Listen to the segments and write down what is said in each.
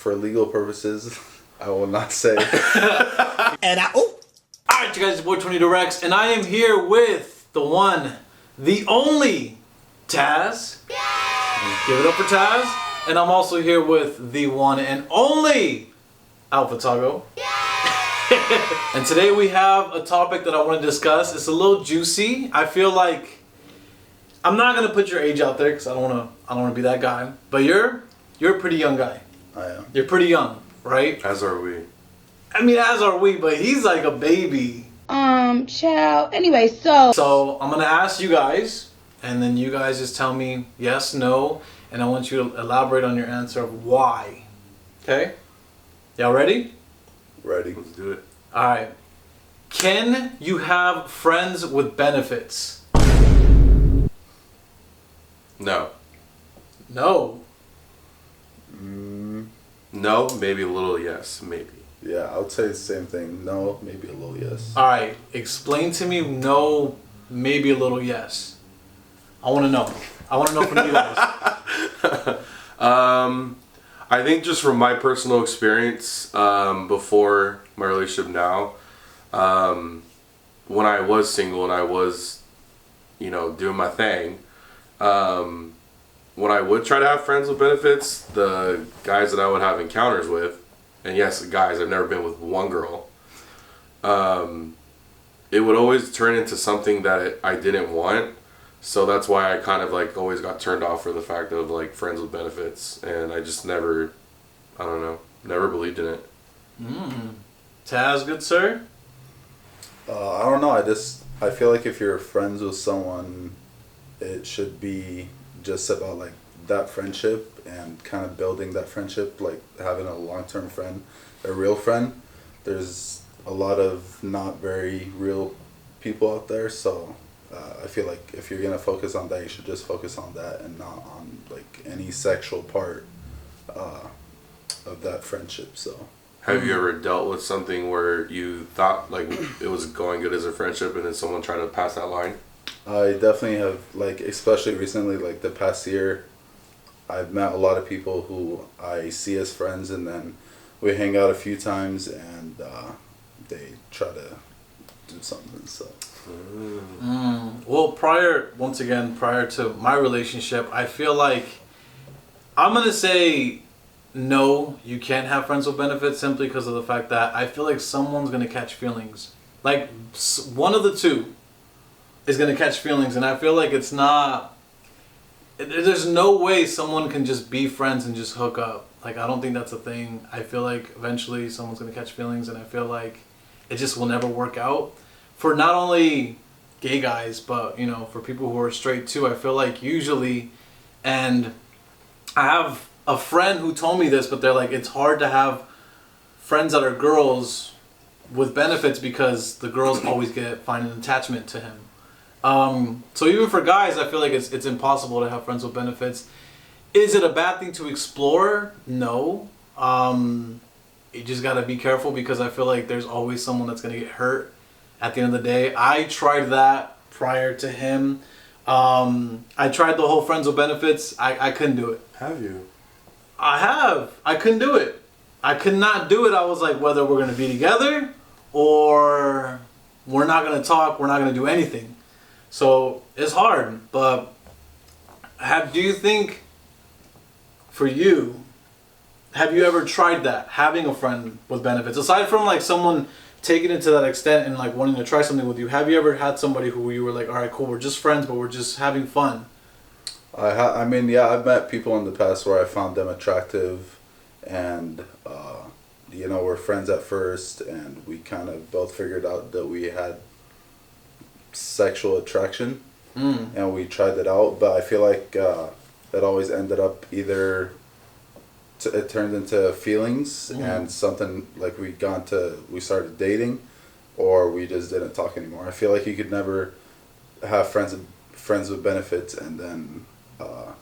for legal purposes, I will not say. Alright, you guys, it's your boy Tornado Rex, and I am here with the one, the only Taz. Give it up for Taz. And I'm also here with the one and only Alpha Tago. And today we have a topic that I want to discuss. It's a little juicy. I feel like I'm not gonna put your age out there because I don't want to be that guy. But you're a pretty young guy. I am. You're pretty young, right? As are we. I mean, as are we, but he's like a baby. Child. Anyway, so I'm gonna ask you guys, and then you guys just tell me yes, no, and I want you to elaborate on your answer of why. Okay? Y'all ready? Ready. Let's do it. All right. Can you have friends with benefits? No. No. No, maybe a little yes, maybe. Yeah, I would say the same thing. No, maybe a little yes. All right. Explain to me no, maybe a little yes. I want to know. I want to know from you guys. I think just from my personal experience, before my relationship now, when I was single and I was, doing my thing, when I would try to have friends with benefits, the guys that I would have encounters with, and yes, guys, I've never been with one girl, it would always turn into something that I didn't want. So that's why I kind of always got turned off for the fact of friends with benefits, and I just never believed in it. Taz, good sir? I don't know. I feel like if you're friends with someone, it should be just about that friendship and kind of building that friendship, having a long-term friend, a real friend. There's a lot of not very real people out there, so I feel like if you're gonna focus on that, you should just focus on that and not on any sexual part of that friendship. So Have you ever dealt with something where you thought it was going good as a friendship and then someone tried to pass that line? I definitely have, especially recently, the past year, I've met a lot of people who I see as friends, and then we hang out a few times, and they try to do something. So. Well, prior to my relationship, I feel like I'm gonna say no, you can't have friends with benefits simply because of the fact that I feel like someone's gonna catch feelings. One of the two is gonna catch feelings, and I feel like it's not. There's no way someone can just be friends and just hook up. I don't think that's a thing. I feel like eventually someone's gonna catch feelings, and I feel like it just will never work out. For not only gay guys, but for people who are straight too, I feel like usually, and I have a friend who told me this, but they're it's hard to have friends that are girls with benefits because the girls always find an attachment to him. So even for guys, I feel like it's impossible to have friends with benefits. Is it a bad thing to explore? No. You just gotta be careful because I feel like there's always someone that's gonna get hurt. At the end of the day, I tried that prior to him. I tried the whole friends with benefits. I couldn't do it. Have you? I have. I couldn't do it. I could not do it. I was like, whether we're gonna be together or we're not gonna talk, we're not gonna do anything. So it's hard. But do you think, for you, have you ever tried that, having a friend with benefits, aside from someone taking it to that extent and wanting to try something with you? Have you ever had somebody who you were all right, cool, we're just friends, but we're just having fun? I mean, yeah, I've met people in the past where I found them attractive, and we're friends at first, and we kind of both figured out that we had sexual attraction, and we tried it out. But I feel like it always ended up either it turned into feelings and something we started dating, or we just didn't talk anymore. I feel like you could never have friends with benefits and then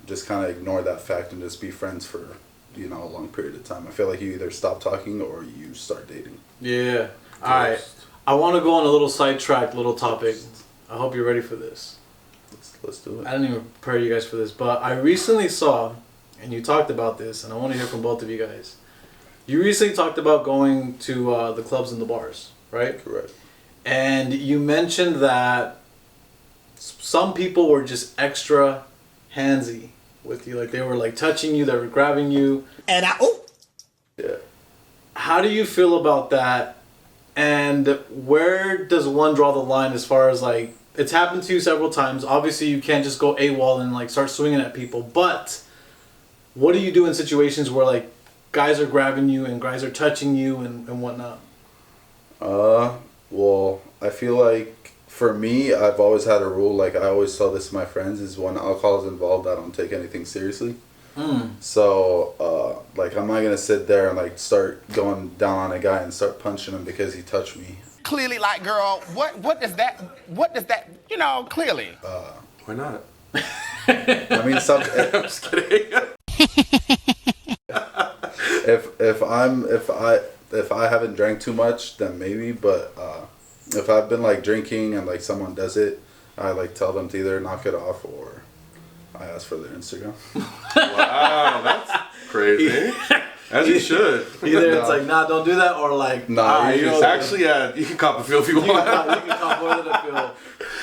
just kind of ignore that fact and just be friends for a long period of time. I feel like you either stop talking or you start dating. Yeah. All right. I want to go on a little sidetrack, little topic. I hope you're ready for this. Let's do it. I didn't even prepare you guys for this, but I recently saw, and you talked about this, and I want to hear from both of you guys. You recently talked about going to the clubs and the bars, right? Correct. And you mentioned that some people were just extra handsy with you. Like, they were, like, touching you, they were grabbing you. And Yeah. How do you feel about that? And where does one draw the line as far as, like, it's happened to you several times. Obviously, you can't just go AWOL and, like, start swinging at people. But what do you do in situations where, like, guys are grabbing you and guys are touching you and whatnot? Well, I feel like for me, I've always had a rule, like I always tell this to my friends, is when alcohol is involved, I don't take anything seriously. So, like, I'm not going to sit there and, like, start going down on a guy and start punching him because he touched me. clearly, like, girl, what does that, you know, clearly. Why not? I mean, I'm just kidding. if I haven't drank too much, then maybe. But if I've been like drinking and like someone does it, I like tell them to either knock it off or I ask for their Instagram. Wow, that's crazy. As you should. Either it's like, nah, don't do that, or like, Nah, you It's actually, yeah, you can cop a feel if you want. you can cop more than a feel.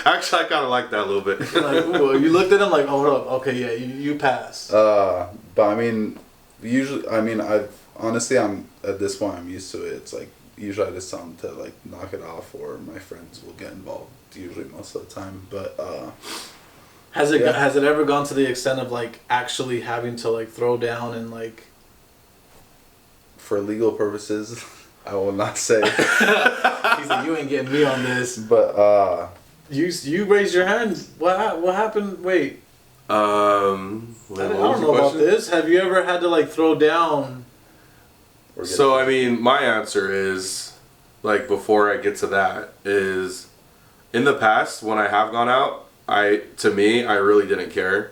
Actually, I kind of like that a little bit. Like, ooh, you looked at him like, oh, hold up, okay, yeah, you pass. But I mean, usually, I mean, honestly, I'm at this point, I'm used to it. It's like usually I just tell them to like knock it off, or my friends will get involved. Usually, most of the time, but has it ever gone to the extent of like actually having to like throw down and like? For legal purposes, I will not say. He's like, you ain't getting me on this. But you raised your hand. What happened? Wait. I I don't know about this. Have you ever had to like throw down? So I mean, my answer is, like, before I get to that, is in the past when I have gone out, I really didn't care.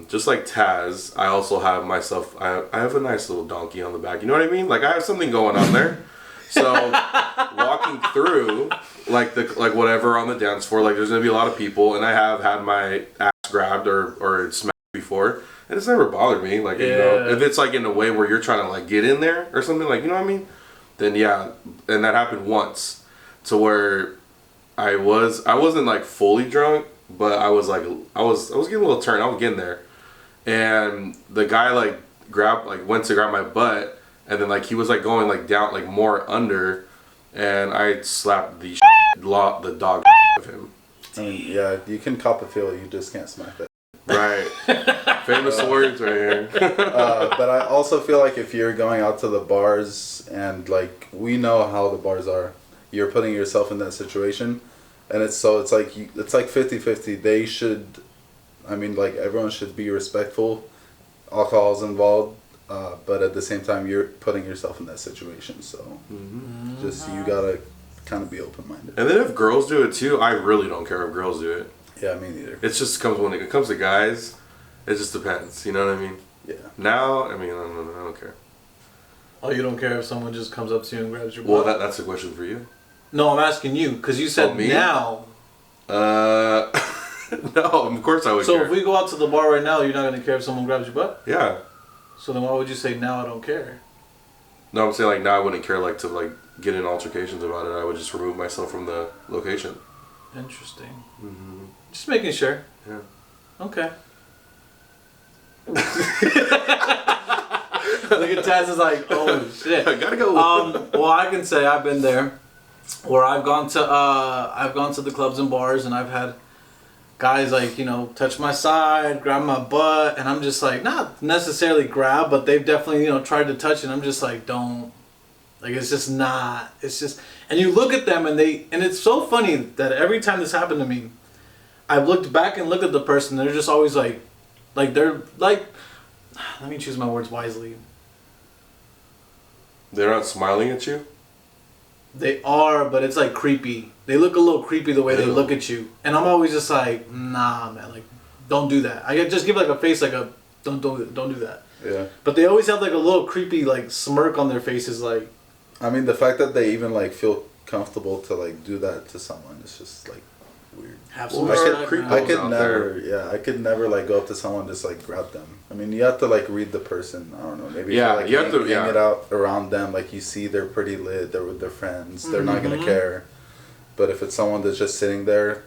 Just like Taz, I also have myself. I have a nice little donkey on the back. You know what I mean? Like, I have something going on there. So walking through, like whatever on the dance floor, like there's gonna be a lot of people, and I have had my ass grabbed or smacked before, and it's never bothered me. Like, you know, if it's like in a way where you're trying to like get in there or something, like, you know what I mean? Then yeah, and that happened once, to where I wasn't like fully drunk, but I was getting a little turned. I was getting there, and the guy like went to grab my butt, and then like he was like going like down like more under, and I slapped the dog of him. I mean, yeah, you can cop a feel, you just can't smack that. Right. Famous words right here. But I also feel like if you're going out to the bars, and like we know how the bars are, you're putting yourself in that situation, and it's like 50-50. They should, I mean, like, everyone should be respectful. Alcohol's involved, but at the same time you're putting yourself in that situation, so just you gotta kind of be open-minded. And then if girls do it too, I really don't care if girls do it. Yeah, me neither. It just comes when it comes to guys, it just depends. You know what I mean? Yeah. Now, I mean, I don't care. Oh, you don't care if someone just comes up to you and grabs your Well, butt? that's a question for you. No, I'm asking you, because you said me? now. No, of course I would So care. if we go out to the bar right now, you're not going to care if someone grabs your butt? Yeah. So then why would you say now I don't care? No, I'm saying like now I wouldn't care like to like get in altercations about it. I would just remove myself from the location. Interesting. Just making sure. Yeah. Okay. Look at Taz is like, oh shit. I gotta go. Well, I can say I've been there, where I've gone to the clubs and bars, and I've had guys like, you know, touch my side, grab my butt, and I'm just like, not necessarily grab, but they've definitely, you know, tried to touch it. And I'm just like, don't. Like, it's just not. It's just, and you look at them, and it's so funny that every time this happened to me, I've looked back and looked at the person. They're just always like they're like, let me choose my words wisely. They're not smiling at you? They are, but it's like creepy. They look a little creepy the way they Ew. look at you, and I'm always just like, nah, man, like, don't do that. I just give like a face, like a don't do that. Yeah. But they always have like a little creepy like smirk on their faces, like. I mean, the fact that they even like feel comfortable to like do that to someone is just like, weird. Have some Well, respect, creep man. I Those could out never, yeah, I could never like go up to someone and just like grab them. I mean, you have to like read the person. I don't know, maybe Yeah, if you have to- hang yeah. it out around them. Like you see, they're pretty lit. They're with their friends. They're not gonna care. But if it's someone that's just sitting there,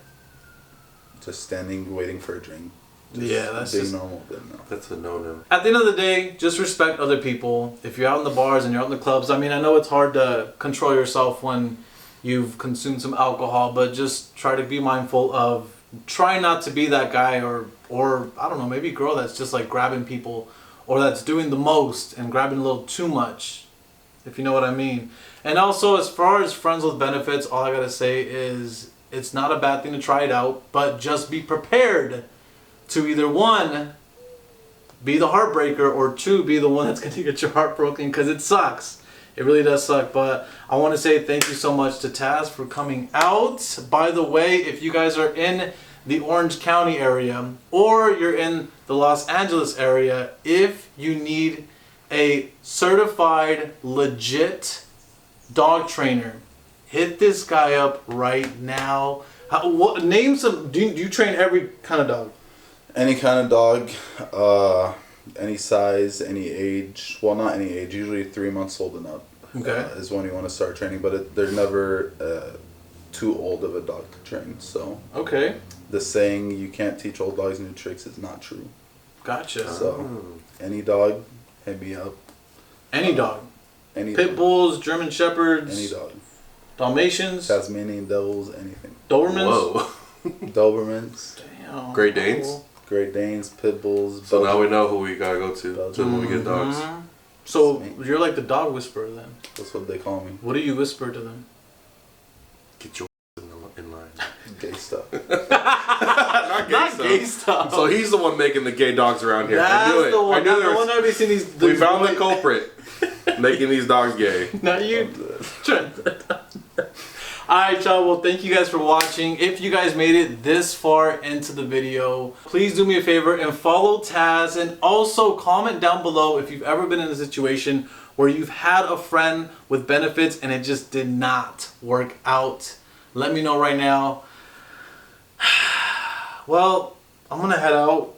just standing waiting for a drink, Yeah, that's being just normal. Then no. That's a no-no. at the end of the day, just respect other people. If you're out in the bars and you're out in the clubs, I mean, I know it's hard to control yourself when you've consumed some alcohol, but just try to be mindful of try not to be that guy or I don't know, maybe girl that's just like grabbing people or that's doing the most and grabbing a little too much, if you know what I mean. And also, as far as friends with benefits, all I gotta say is it's not a bad thing to try it out, but just be prepared to either one, be the heartbreaker, or two, be the one that's going to get your heart broken, because it sucks. It really does suck. But I want to say thank you so much to Taz for coming out. By the way, if you guys are in the Orange County area or you're in the Los Angeles area, if you need a certified, legit dog trainer, hit this guy up right now. Name some. Do you train every kind of dog? Any kind of dog, any size, any age. Well, not any age. Usually 3 months old and up. Okay. Is when you want to start training, but they're never too old of a dog to train. So Okay. the saying "you can't teach old dogs new tricks" is not true. Gotcha. So any dog, hit me up. Any dog. Any Pit dog. bulls, German shepherds, Any dog. Dalmatians, Tasmanian devils, anything. Dobermans. Whoa. Dobermans, Damn. Great Danes? Cool. Great Danes, pit bulls. So now Belgian- we know who we gotta go to when we get dogs. Mhm. So you're like the dog whisperer then. That's what they call me. What do you whisper to them? Get your in line. Gay stuff. Not gay stuff. stuff. So he's the one making the gay dogs around here. That's I knew it. the one. I knew Not there the was, one I've seen these. we these found the boys- culprit making these dogs gay. Not you. Alright, y'all. Well, thank you guys for watching. If you guys made it this far into the video, please do me a favor and follow Taz. And also comment down below if you've ever been in a situation where you've had a friend with benefits and it just did not work out. Let me know right now. Well, I'm going to head out.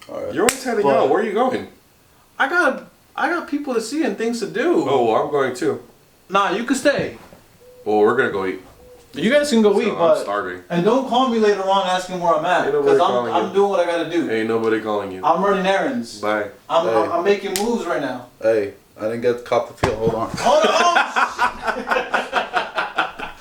All right. You're always heading But- out. Where are you going? I got people to see and things to do. Oh, well, I'm going too. Nah, you can stay. Well, we're gonna go eat. You guys can go So eat, I'm but starving. and don't call me later on asking where I'm at Ain't nobody because calling I'm you. doing what I gotta do. Ain't nobody calling you. I'm running errands. Bye. I'm Hey. making moves right now. Hey, I didn't get caught the field. Hold on. Hold on.